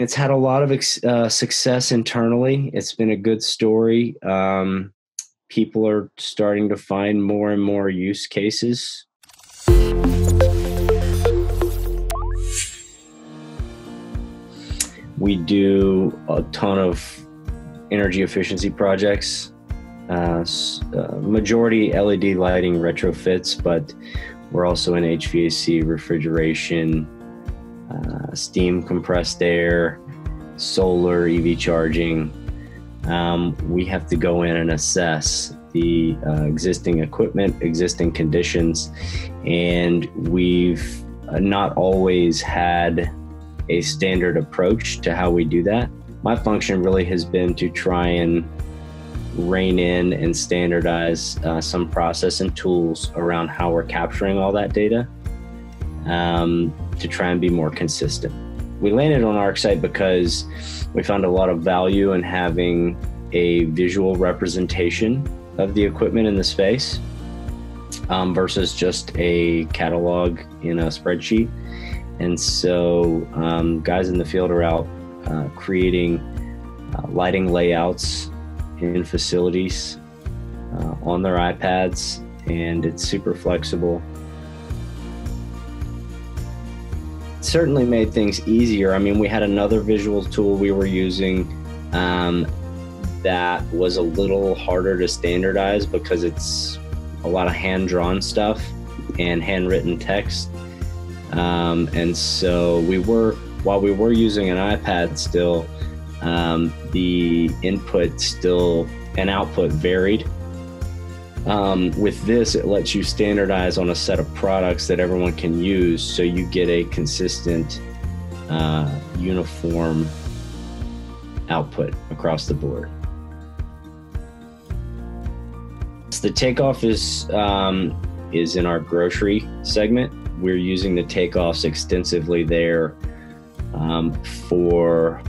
It's had a lot of success internally. It's been a good story. People are starting to find more and more use cases. We do a ton of energy efficiency projects, majority LED lighting retrofits, but we're also in HVAC, refrigeration, steam compressed air, solar, EV charging. We have to go in and assess the existing equipment, existing conditions, and we've not always had a standard approach to how we do that. My function really has been to try and rein in and standardize some process and tools around how we're capturing all that data to try and be more consistent. We landed on ARCSITE because we found a lot of value in having a visual representation of the equipment in the space versus just a catalog in a spreadsheet. And so guys in the field are out creating lighting layouts in facilities on their iPads, and it's super flexible. It certainly made things easier. I mean, we had another visual tool we were using that was a little harder to standardize because it's a lot of hand-drawn stuff and handwritten text. And so while we were using an iPad still, the input still and output varied. With this, it lets you standardize on a set of products that everyone can use, so you get a consistent, uniform output across the board. The Takeoff is in our grocery segment. We're using the Takeoffs extensively there for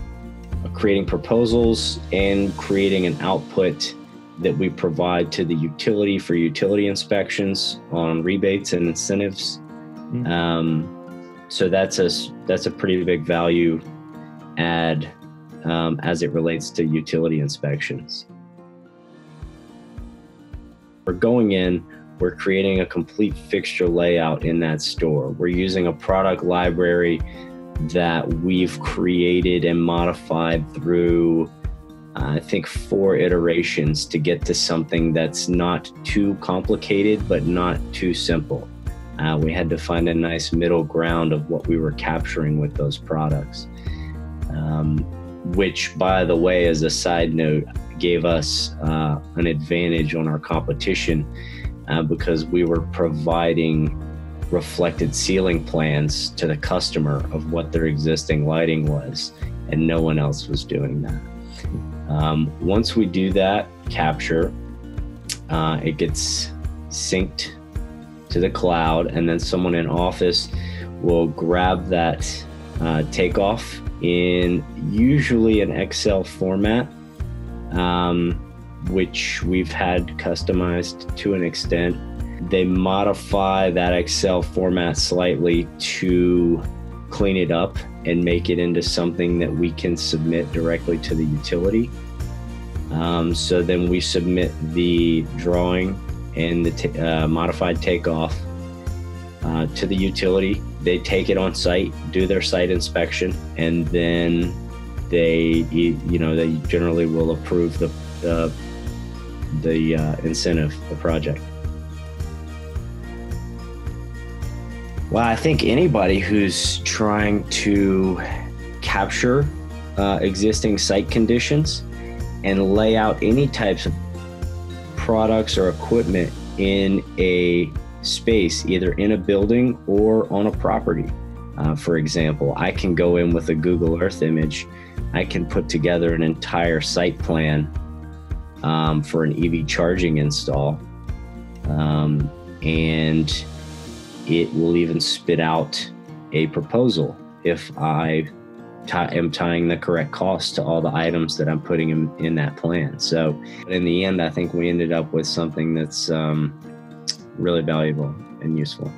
creating proposals and creating an output that we provide to the utility for utility inspections on rebates and incentives. So that's a pretty big value add as it relates to utility inspections. We're going in, we're creating a complete fixture layout in that store. We're using a product library that we've created and modified through, I think, 4 iterations to get to something that's not too complicated, but not too simple. We had to find a nice middle ground of what we were capturing with those products, which, by the way, as a side note, gave us an advantage on our competition because we were providing reflected ceiling plans to the customer of what their existing lighting was, and no one else was doing that. Once we do that capture, it gets synced to the cloud, and then someone in office will grab that Takeoff in usually an Excel format, which we've had customized to an extent. They modify that Excel format slightly to clean it up and make it into something that we can submit directly to the utility. So then we submit the drawing and the modified Takeoff to the utility. They take it on site, do their site inspection, and then they generally will approve the incentive, the project. Well, I think anybody who's trying to capture existing site conditions and lay out any types of products or equipment in a space, either in a building or on a property. For example, I can go in with a Google Earth image. I can put together an entire site plan for an EV charging install, and it will even spit out a proposal if I am tying the correct cost to all the items that I'm putting in that plan. So in the end, I think we ended up with something that's really valuable and useful.